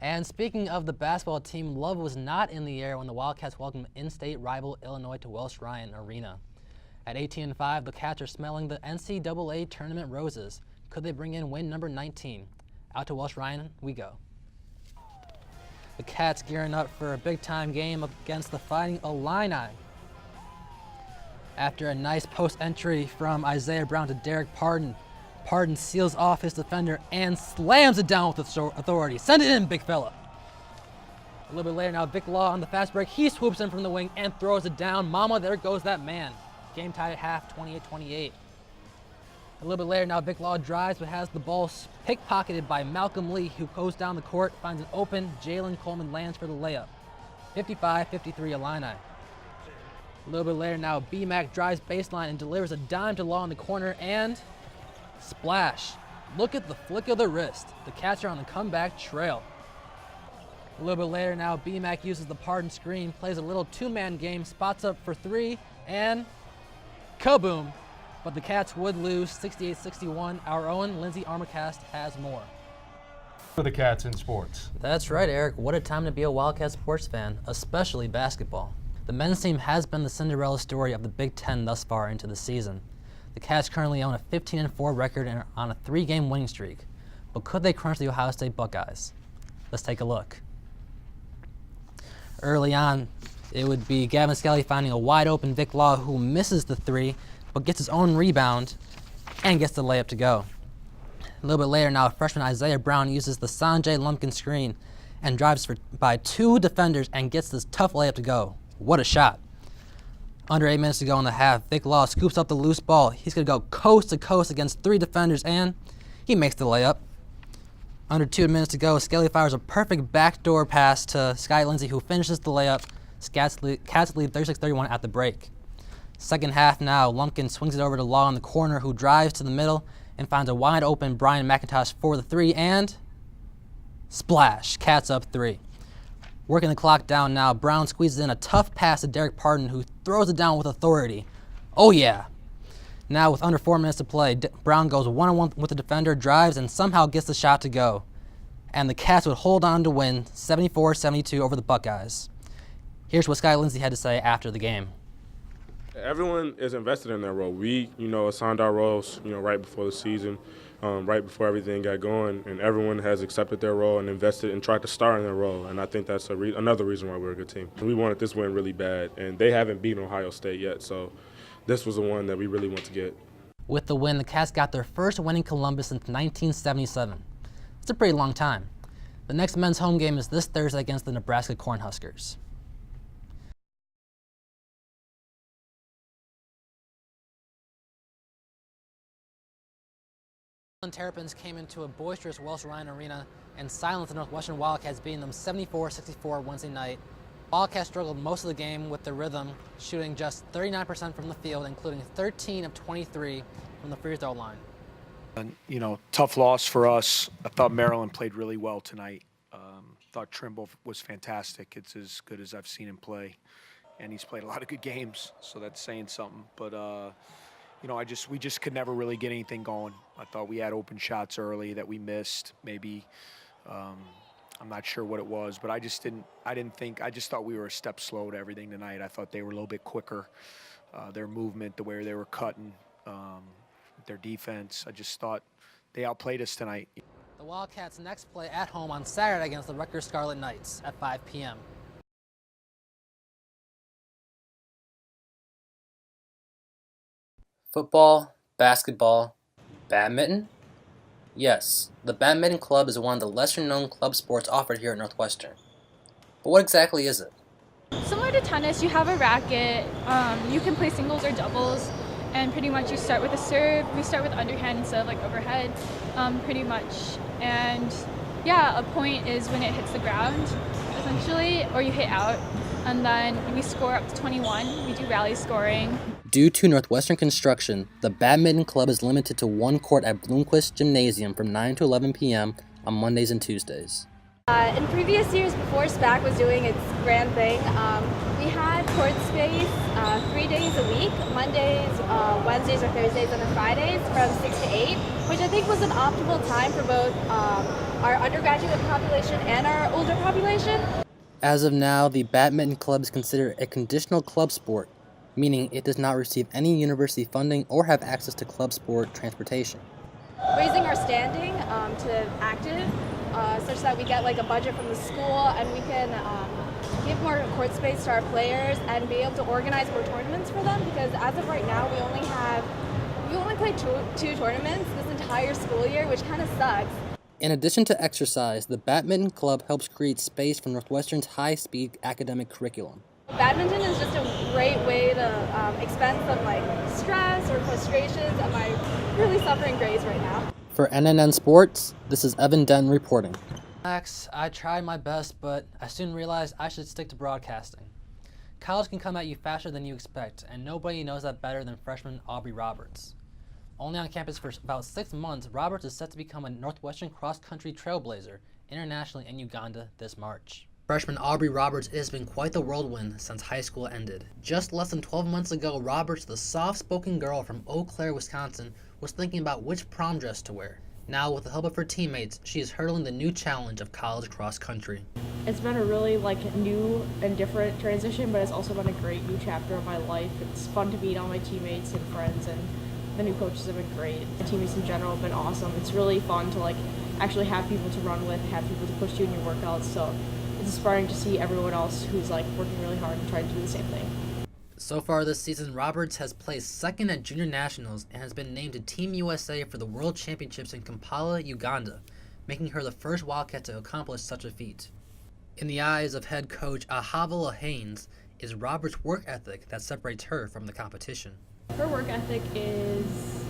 And speaking of the basketball team, love was not in the air when the Wildcats welcomed in-state rival Illinois to Welsh Ryan Arena. At 18-5, the Cats are smelling the NCAA tournament roses. Could they bring in win number 19? Out to Welsh Ryan we go. The Cats gearing up for a big-time game against the Fighting Illini. After a nice post entry from Isaiah Brown to Derek Pardon, Pardon seals off his defender and slams it down with authority. Send it in, big fella. A little bit later now, Vic Law on the fast break. He swoops in from the wing and throws it down. Mama, there goes that man. Game tied at half, 28-28. A little bit later now, Vic Law drives but has the ball pickpocketed by Malcolm Lee, who goes down the court, finds an open. Jalen Coleman lands for the layup. 55-53 Illini. A little bit later now, B-Mac drives baseline and delivers a dime to Law in the corner and splash. Look at the flick of the wrist. The Cats are on the comeback trail. A little bit later now, B-Mac uses the Pardon screen, plays a little two-man game, spots up for three, and kaboom. But the Cats would lose 68-61. Our own Lindsay Armacast has more. For the Cats in sports. That's right, Eric. What a time to be a Wildcat sports fan, especially basketball. The men's team has been the Cinderella story of the Big Ten thus far into the season. The Cats currently own a 15-4 record and are on a 3-game winning streak. But could they crunch the Ohio State Buckeyes? Let's take a look. Early on, it would be Gavin Skelly finding a wide-open Vic Law who misses the three, but gets his own rebound and gets the layup to go. A little bit later now, freshman Isaiah Brown uses the Sanjay Lumpkin screen and drives by two defenders and gets this tough layup to go. What a shot. Under 8 minutes to go in the half, Vic Law scoops up the loose ball. He's going to go coast to coast against three defenders, and he makes the layup. Under 2 minutes to go, Skelly fires a perfect backdoor pass to Sky Lindsey, who finishes the layup. Cats lead 36-31 at the break. Second half now, Lumpkin swings it over to Law in the corner, who drives to the middle and finds a wide open Brian McIntosh for the three, and splash. Cats up 3. Working the clock down now, Brown squeezes in a tough pass to Derek Pardon, who throws it down with authority. Oh yeah. Now with under 4 minutes to play, Brown goes one-on-one with the defender, drives, and somehow gets the shot to go. And the Cats would hold on to win 74-72 over the Buckeyes. Here's what Sky Lindsey had to say after the game. Everyone is invested in their role. We, assigned our roles, right before the season, right before everything got going, and everyone has accepted their role and invested and tried to star in their role. And I think that's another reason why we're a good team. We wanted this win really bad, and they haven't beaten Ohio State yet, so this was the one that we really want to get. With the win, the Cats got their first win in Columbus since 1977. It's a pretty long time. The next men's home game is this Thursday against the Nebraska Cornhuskers. Terrapins came into a boisterous Welsh Ryan Arena and silenced the Northwestern Wildcats, beating them 74-64 Wednesday night. Wildcats struggled most of the game with their rhythm, shooting just 39% from the field, including 13 of 23 from the free throw line. And, tough loss for us. I thought Maryland played really well tonight. Thought Trimble was fantastic. It's as good as I've seen him play, and he's played a lot of good games, so that's saying something. But we just could never really get anything going. I thought we had open shots early that we missed. Maybe I'm not sure what it was, but I just thought we were a step slow to everything tonight. I thought they were a little bit quicker. Their movement, the way they were cutting, their defense. I just thought they outplayed us tonight. The Wildcats next play at home on Saturday against the Rutgers Scarlet Knights at 5 p.m. Football, basketball, badminton? Yes, the badminton club is one of the lesser-known club sports offered here at Northwestern. But what exactly is it? Similar to tennis, you have a racket, you can play singles or doubles, and pretty much you start with a serve. We start with underhand instead of overhead, pretty much. And yeah, a point is when it hits the ground, essentially, or you hit out. And then we score up to 21. We do rally scoring. Due to Northwestern construction, the badminton club is limited to one court at Bloomquist Gymnasium from 9 to 11 p.m. on Mondays and Tuesdays. In previous years, before SPAC was doing its grand thing, we had court space 3 days a week, Mondays, Wednesdays or Thursdays, and then Fridays from 6 to 8, which I think was an optimal time for both our undergraduate population and our older population. As of now, the badminton club is considered a conditional club sport, meaning it does not receive any university funding or have access to club sport transportation. Raising our standing to active, such that we get like a budget from the school and we can give more court space to our players and be able to organize more tournaments for them, because as of right now we only play two tournaments this entire school year, which kind of sucks. In addition to exercise, the badminton club helps create space for Northwestern's high-speed academic curriculum. Badminton is just a great way to expend some like stress or frustrations at my really suffering grades right now. For NNN Sports, this is Evan Denton reporting. Max, I tried my best, but I soon realized I should stick to broadcasting. College can come at you faster than you expect, and nobody knows that better than freshman Aubrey Roberts. Only on campus for about 6 months, Roberts is set to become a Northwestern cross-country trailblazer internationally in Uganda this March. Freshman Aubrey Roberts has been quite the whirlwind since high school ended. Just less than 12 months ago, Roberts, the soft-spoken girl from Eau Claire, Wisconsin, was thinking about which prom dress to wear. Now, with the help of her teammates, she is hurdling the new challenge of college cross-country. It's been a really new and different transition, but it's also been a great new chapter of my life. It's fun to meet all my teammates and friends, and the new coaches have been great. The teammates in general have been awesome. It's really fun to actually have people to run with, have people to push you in your workouts. So it's inspiring to see everyone else who's working really hard and trying to do the same thing. So far this season, Roberts has placed second at Junior Nationals and has been named to Team USA for the World Championships in Kampala, Uganda, making her the first Wildcat to accomplish such a feat. In the eyes of head coach Ahavala Haynes, is Roberts' work ethic that separates her from the competition. Her work ethic is,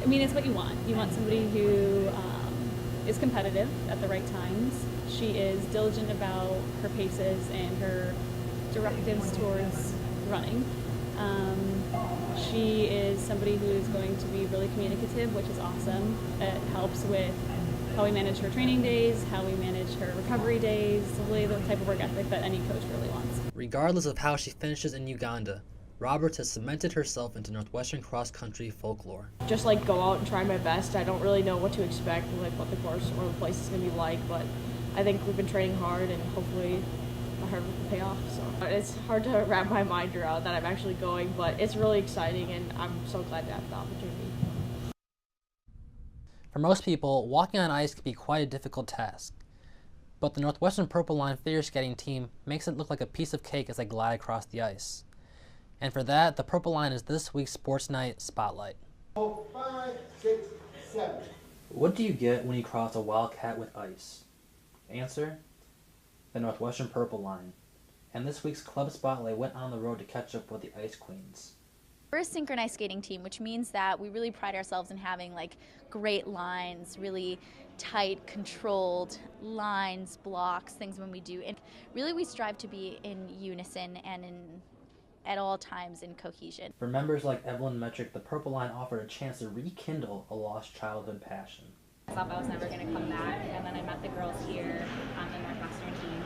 it's what you want. You want somebody who is competitive at the right times. She is diligent about her paces and her directives towards running. She is somebody who is going to be really communicative, which is awesome. It helps with how we manage her training days, how we manage her recovery days, really the type of work ethic that any coach really wants. Regardless of how she finishes in Uganda, Roberts has cemented herself into Northwestern cross-country folklore. Just go out and try my best. I don't really know what to expect, what the course or the place is going to be like, but I think we've been training hard and hopefully the hard work will pay off. So it's hard to wrap my mind around that I'm actually going, but it's really exciting and I'm so glad to have the opportunity. For most people, walking on ice can be quite a difficult task, but the Northwestern Purple Line figure skating team makes it look like a piece of cake as they glide across the ice. And for that, the Purple Line is this week's Sports Night Spotlight. 5, 6, 7. What do you get when you cross a Wildcat with ice? Answer: the Northwestern Purple Line. And this week's Club Spotlight went on the road to catch up with the Ice Queens. We're a synchronized skating team, which means that we really pride ourselves in having great lines, really tight, controlled lines, blocks, things when we do. And really we strive to be in unison and at all times in cohesion. For members like Evelyn Metrick, the Purple Line offered a chance to rekindle a lost childhood passion. I thought I was never going to come back, and then I met the girls here on the Northwestern team.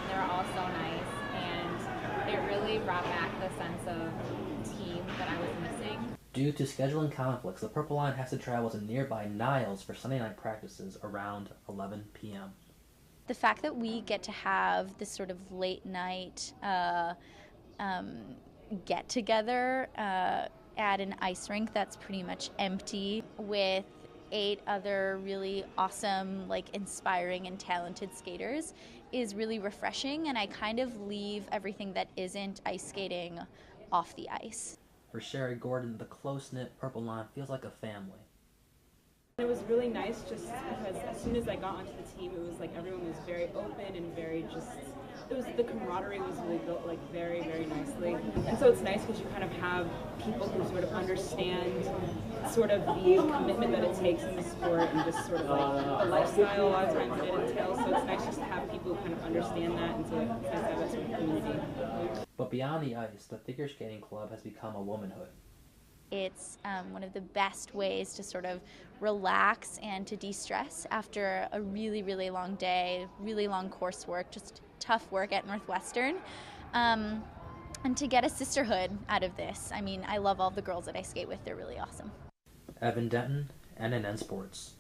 They were all so nice, and it really brought back the sense of team that I was missing. Due to scheduling conflicts, the Purple Line has to travel to nearby Niles for Sunday night practices around 11 p.m. The fact that we get to have this sort of late night get together at an ice rink that's pretty much empty with 8 other really awesome, inspiring and talented skaters is really refreshing, and I kind of leave everything that isn't ice skating off the ice. For Sherry Gordon, the close-knit Purple Line feels like a family. It was really nice just because as soon as I got onto the team, it was everyone was very open and very the camaraderie was really built very, very nicely. And so it's nice because you kind of have people who sort of understand sort of the commitment that it takes in the sport and just sort of the lifestyle a lot of times that it entails. So it's nice just to have people who kind of understand that and to have that sort of community. But beyond the ice, the figure skating club has become a womanhood. It's one of the best ways to sort of relax and to de-stress after a really, really long day, really long coursework, just tough work at Northwestern, and to get a sisterhood out of this. I love all the girls that I skate with. They're really awesome. Evan Denton, NNN Sports.